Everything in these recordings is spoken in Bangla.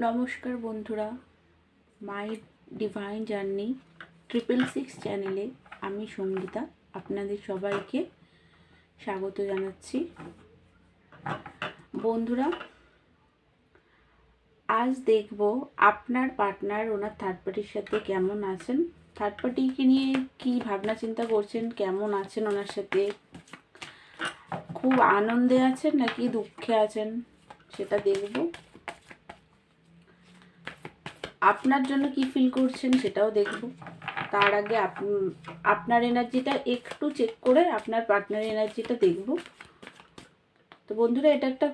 নমস্কার বন্ধুরা, মাই ডিভাইন জার্নি 666 চ্যানেলে আমি সঙ্গীতা আপনাদের সবাইকে স্বাগত জানাচ্ছি। বন্ধুরা, আজ দেখব আপনার পার্টনার ওনার থার্ড পার্টির সাথে কেমন আছেন, থার্ড পার্টিকে নিয়ে কি ভাবনা চিন্তা করছেন, কেমন আছেন ওনার সাথে, খুব আনন্দে আছেন নাকি দুঃখে আছেন সেটা দেখব। আপনার জন্য কি ফিল করছেন সেটাও দেখব। তার আগে আপনার এনার্জিটা একটু চেক করে আপনার পার্টনারের এনার্জিটা দেখব। তো বন্ধুরা, এটা একটা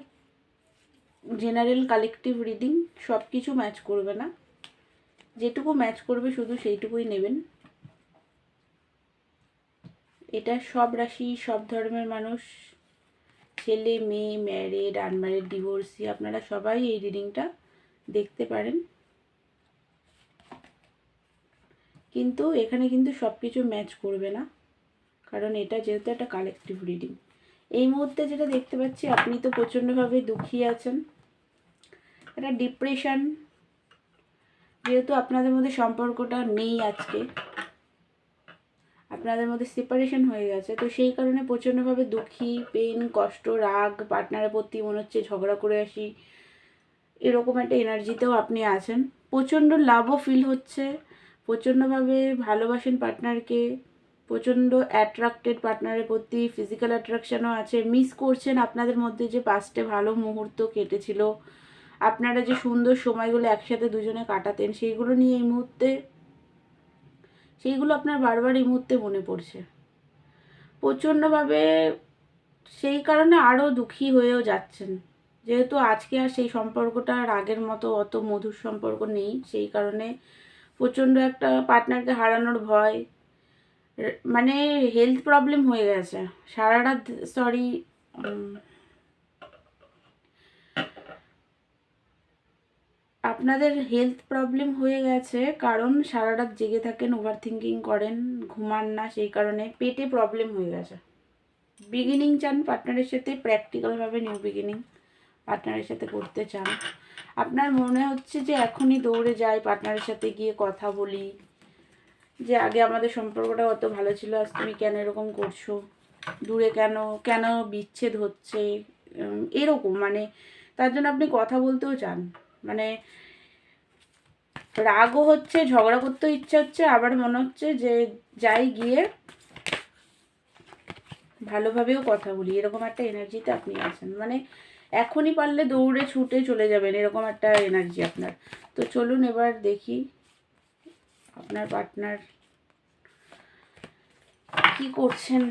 জেনারেল কালেকটিভ রিডিং, সব কিছু ম্যাচ করবে না, যেটুকু ম্যাচ করবে শুধু সেইটুকুই নেবেন। এটা সব রাশি, সব ধর্মের মানুষ, ছেলে মেয়ে, ম্যারিড, আনম্যারিড, ডিভোর্সি, আপনারা সবাই এই রিডিংটা দেখতে পারেন। কিন্তু এখানে কিন্তু সব কিছু ম্যাচ করবে না, কারণ এটা যেহেতু একটা কালেকটিভ রিডিং। এই মুহূর্তে যেটা দেখতে পাচ্ছি, আপনি তো প্রচণ্ডভাবে দুঃখী আছেন, একটা ডিপ্রেশন, যেহেতু আপনাদের মধ্যে সম্পর্কটা নেই, আজকে আপনাদের মধ্যে সেপারেশন হয়ে গেছে, তো সেই কারণে প্রচণ্ডভাবে দুঃখী, পেন, কষ্ট, রাগ, পার্টনারের প্রতি মনে হচ্ছে ঝগড়া করে আসি, এরকম একটা এনার্জিতেও আপনি আছেন। প্রচণ্ড লাভও ফিল হচ্ছে, প্রচণ্ডভাবে ভালোবাসেন পার্টনারকে, প্রচণ্ড অ্যাট্রাক্টেড পার্টনারের প্রতি, ফিজিক্যাল অ্যাট্রাকশানও আছে। মিস করছেন আপনাদের মধ্যে যে পাস্টে ভালো মুহূর্ত কেটেছিল, আপনারা যে সুন্দর সময়গুলো একসাথে দুজনে কাটাতেন, সেইগুলো নিয়ে এই মুহূর্তে, সেইগুলো আপনার বারবার এই মুহূর্তে মনে পড়ছে প্রচণ্ডভাবে। সেই কারণে আরও দুঃখী হয়েও যাচ্ছেন, যেহেতু আজকে আর সেই সম্পর্কটা আর আগের মতো অত মধুর সম্পর্ক নেই, সেই কারণে প্রচণ্ড একটা পার্টনারকে হারানোর ভয়, মানে হেলথ প্রবলেম হয়ে গেছে সারা রাত। সরি, আপনাদের হেলথ প্রবলেম হয়ে গেছে, কারণ সারা রাত জেগে থাকেন, ওভার থিঙ্কিং করেন, ঘুমান না, সেই কারণে পেটে প্রবলেম হয়ে গেছে। বিগিনিং চান পার্টনারের সাথে, প্র্যাকটিক্যালভাবে নিউ বিগিনিং পার্টনারের সাথে করতে চান। আপনার মনে হচ্ছে যে এখনই দৌড়ে যাই, পার্টনারের সাথে গিয়ে কথা বলি, যে আগে আমাদের সম্পর্কটা অত ভালো ছিল, আজ তুমি কেন এরকম করছো, দূরে কেন, কেন বিচ্ছেদ হচ্ছে, এরকম, মানে তার জন্য আপনি কথা বলতেও চান, মানে রাগও হচ্ছে, ঝগড়া করতেও ইচ্ছা হচ্ছে, আবার মনে হচ্ছে যে যাই গিয়ে ভালোভাবেও কথা বলি, এরকম একটা এনার্জিতে আপনি আছেন। মানে এখনই পারলে দৌড়ে ছুটে চলে যাবেন, এরকম একটা এনার্জি আপনার। তো চলুন এবার দেখি আপনার পার্টনার কি করছেন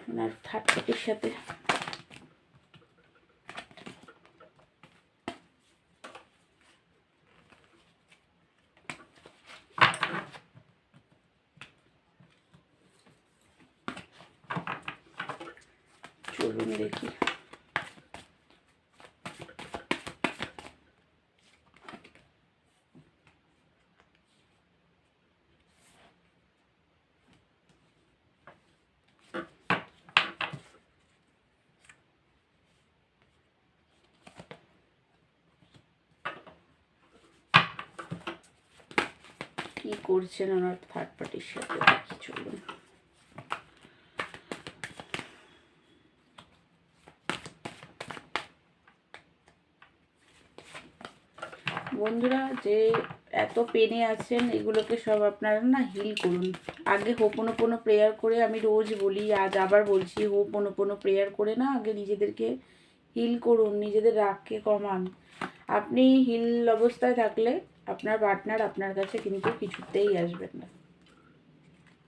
ওনার থার্ড পার্টির সাথে। চলুন দেখি। কি করছেন ওনার থার্ড পার্টির সাথে দেখি, চলুন। বন্ধুরা, যে এত পেনে আছেন, এগুলোকে সব আপনারা না হিল করুন। আগে হোপোনোপোনো প্রেয়ার করে, আমি রোজ বলি, আজ আবার বলছি, হোপোনোপোনো প্রেয়ার করে না আগে নিজেদেরকে হিল করুন, নিজেদের রাগকে কমান। আপনি হিল অবস্থায় থাকলে আপনার পার্টনার আপনার কাছে কিন্তু কিছুতেই আসবেন না।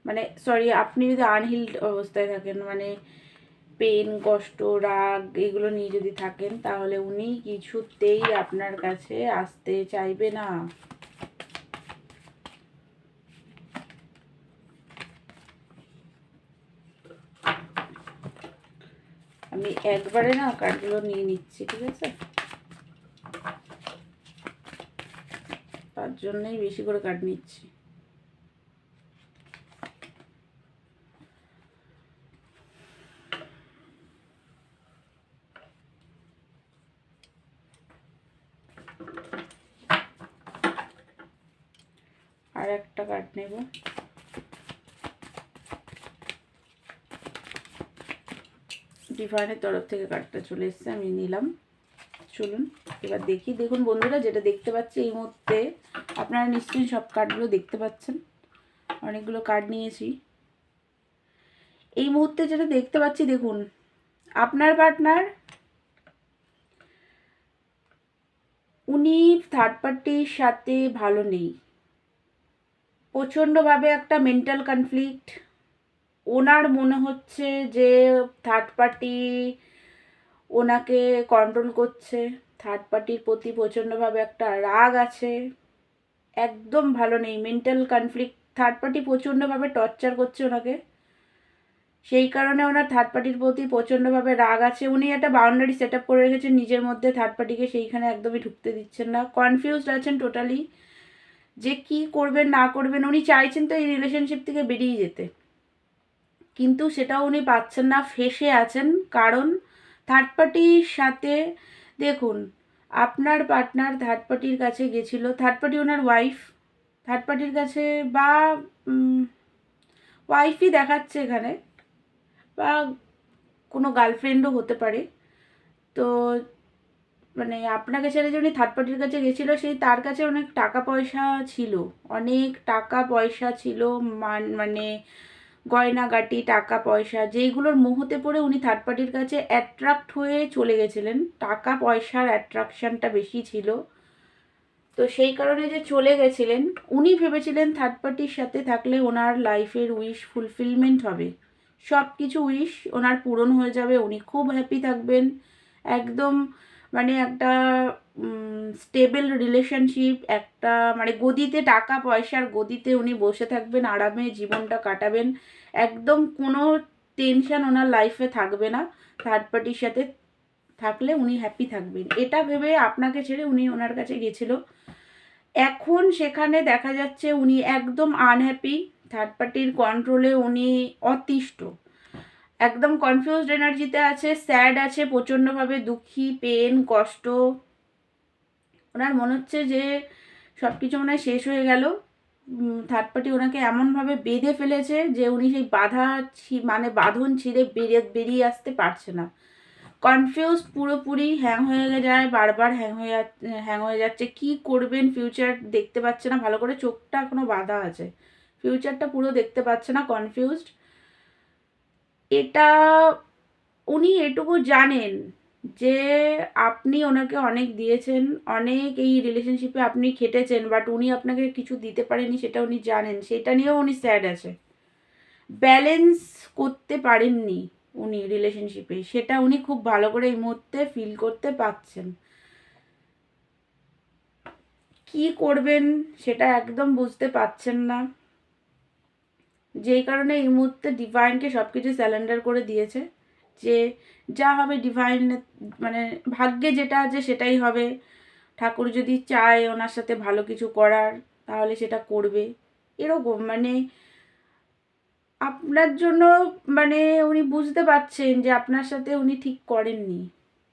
মানে সরি, আপনি যদি আনহিলড অবস্থায় থাকেন, মানে পেন, কষ্ট, রাগ এগুলো নিয়ে যদি থাকেন, তাহলে উনি কিছুতেই আপনার কাছে আসতে চাইবে না। আমি একবারে না কার্ডগুলো নিয়ে নিচ্ছি, ঠিক আছে? তার জন্যই বেশি করে কার্ড নিচ্ছি। আর একটা কার্ড নেব। ডিভাইনের তরফ থেকে কার্ডটা চলে এসছে, আমি নিলাম। চলুন এবার দেখি। দেখুন বন্ধুরা, যেটা দেখতে পাচ্ছি এই মুহূর্তে, আপনারা নিশ্চয়ই সব কার্ডগুলো দেখতে পাচ্ছেন, অনেকগুলো কার্ড নিয়েছি। এই মুহূর্তে যেটা দেখতে পাচ্ছি, দেখুন আপনার পার্টনার, উনি থার্ড পার্টির সাথে ভালো নেই, প্রচণ্ডভাবে একটা মেন্টাল কনফ্লিক্ট। ওনার মনে হচ্ছে যে থার্ড পার্টি ওনাকে কন্ট্রোল করছে, থার্ড পার্টির প্রতি প্রচণ্ডভাবে একটা রাগ আছে, একদম ভালো নেই, মেন্টাল কনফ্লিক্ট। থার্ড পার্টি প্রচণ্ডভাবে টর্চার করছে ওনাকে, সেই কারণে ওনার থার্ড পার্টির প্রতি প্রচণ্ডভাবে রাগ আছে। উনি একটা বাউন্ডারি সেট আপ করে রেখেছেন নিজের মধ্যে, থার্ড পার্টিকে সেইখানে একদমই ঢুকতে দিচ্ছেন না। কনফিউজড আছেন টোটালি, যে কি করবেন না করবেন। উনি চাইছেন তো এই রিলেশনশিপ থেকে বেরিয়ে যেতে, কিন্তু সেটাও উনি পাচ্ছেন না, ফেঁসে আছেন। কারণ থার্ড পার্টির সাথে, দেখুন আপনার পার্টনার থার্ড পার্টির কাছে গেছিলো, থার্ড পার্টি ওনার ওয়াইফ, থার্ড পার্টির কাছে বা ওয়াইফই দেখাচ্ছে এখানে, বা কোনো গার্লফ্রেন্ডও হতে পারে। তো মানে আপনাকে ছেড়ে যে উনি থার্ড পার্টির কাছে গেছিলো, সেই তার কাছে অনেক টাকা পয়সা ছিল, অনেক টাকা পয়সা ছিল, মানে গয়নাগাটি, টাকা পয়সা, যেইগুলোর মোহতে পড়ে উনি থার্ড পার্টির কাছে অ্যাট্রাক্ট হয়ে চলে গেছিলেন। টাকা পয়সার অ্যাট্রাকশানটা বেশি ছিল, তো সেই কারণে যে চলে গেছিলেন, উনি ভেবেছিলেন থার্ড পার্টির সাথে থাকলে ওনার লাইফের উইশ ফুলফিলমেন্ট হবে, সব কিছু উইশ ওনার পূরণ হয়ে যাবে, উনি খুব হ্যাপি থাকবেন, একদম মানে একটা স্টেবল রিলেশনশিপ, একটা মানে গদিতে, টাকা পয়সার গদিতে উনি বসে থাকবেন, আরামে জীবনটা কাটাবেন, একদম কোনো টেনশন ওনার লাইফে থাকবে না। থার্ড পার্টির সাথে থাকলে উনি হ্যাপি থাকবেন, এটা ভেবে আপনাকে ছেড়ে উনি ওনার কাছে গেছিল। এখন সেখানে দেখা যাচ্ছে উনি একদম আনহ্যাপি, থার্ড পার্টির কন্ট্রোলে উনি অতিষ্ঠ, একদম কনফিউজড এনার্জিতে আছে, স্যাড আছে, প্রচণ্ডভাবে দুঃখী, পেন, কষ্ট। ওনার মনে হচ্ছে যে সব কিছু মনে হয় শেষ হয়ে গেল। থার্ড পার্টি ওনাকে এমনভাবে বেঁধে ফেলেছে যে উনি সেই মানে বাঁধন ছিঁড়ে বেরিয়ে আসতে পারছে না। কনফিউজড, পুরোপুরি হ্যাং হয়ে যায়, বারবার হ্যাং হয়ে যাচ্ছে। কি করবেন, ফিউচার দেখতে পাচ্ছে না ভালো করে, চোখটা এখনো বাঁধা আছে, ফিউচারটা পুরো দেখতে পাচ্ছে না, কনফিউজড। এটা উনি এটুকু জানেন যে আপনি ওনাকে অনেক দিয়েছেন, অনেক এই রিলেশনশিপে আপনি খেটেছেন, বাট উনি আপনাকে কিছু দিতে পারেনি, সেটা উনি জানেন, সেটা নিয়েও উনি স্যাড আছে। ব্যালেন্স করতে পারেননি উনি রিলেশনশিপে, সেটা উনি খুব ভালো করে এই মুহূর্তে ফিল করতে পাচ্ছেন। কি করবেন সেটা একদম বুঝতে পাচ্ছেন না, যেই কারণে এই মুহূর্তে ডিভাইনকে সব কিছু স্যালেন্ডার করে দিয়েছে, যে যা হবে ডিভাইন, মানে ভাগ্যে যেটা আছে সেটাই হবে। ঠাকুর যদি চায় ওনার সাথে ভালো কিছু করার, তাহলে সেটা করবে, এরকম মানে আপনার জন্য, মানে উনি বুঝতে পারছেন যে আপনার সাথে উনি ঠিক করেননি,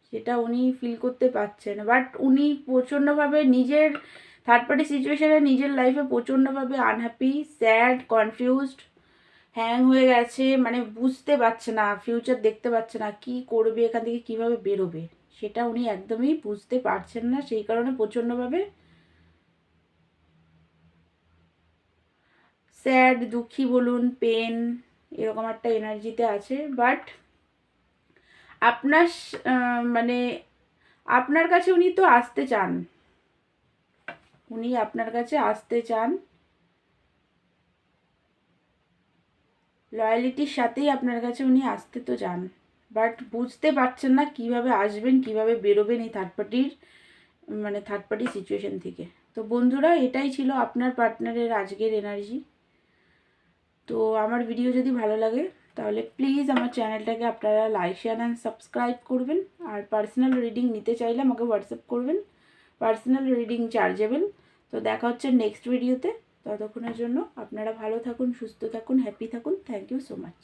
সেটা উনি ফিল করতে পারছেন। বাট উনি প্রচণ্ডভাবে নিজের থার্ড পার্টি সিচুয়েশানে, নিজের লাইফে প্রচণ্ডভাবে আনহ্যাপি, স্যাড, কনফিউজড, হ্যাং হয়ে গেছে, মানে বুঝতে পারছে না, ফিউচার দেখতে পাচ্ছে না, কি করবে, এখান থেকে কীভাবে বেরোবে সেটা উনি একদমই বুঝতে পারছেন না। সেই কারণে প্রচণ্ডভাবে স্যাড, দুঃখী বলুন, পেন, এরকম একটা এনার্জিতে আছে। বাট আপনার মানে আপনার কাছে উনি তো আসতে চান, উনি আপনার কাছে আসতে চান, লয়ালিটির সাথেই আপনার কাছে উনি আসতে তো চান, বাট বুঝতে পারছেন না কিভাবে আসবেন, কিভাবে বেরোবেন এই থার্ড পার্টির, মানে থার্ড পার্টি সিচুয়েশন থেকে। তো বন্ধুরা, এটাই ছিল আপনার পার্টনারের আজকের এনার্জি। তো আমার ভিডিও যদি ভালো লাগে তাহলে প্লিজ আমার চ্যানেলটাকে আপনারা লাইক, শেয়ার অ্যান্ড সাবস্ক্রাইব করবেন। আর পার্সোনাল রিডিং নিতে চাইলে আমাকে হোয়াটসঅ্যাপ করবেন, পার্সোনাল রিডিং চার্জেবল। তো দেখা হচ্ছে নেক্সট ভিডিওতে, ততক্ষণের জন্য আপনারা ভালো থাকুন, সুস্থ থাকুন, হ্যাপি থাকুন। Thank you so much.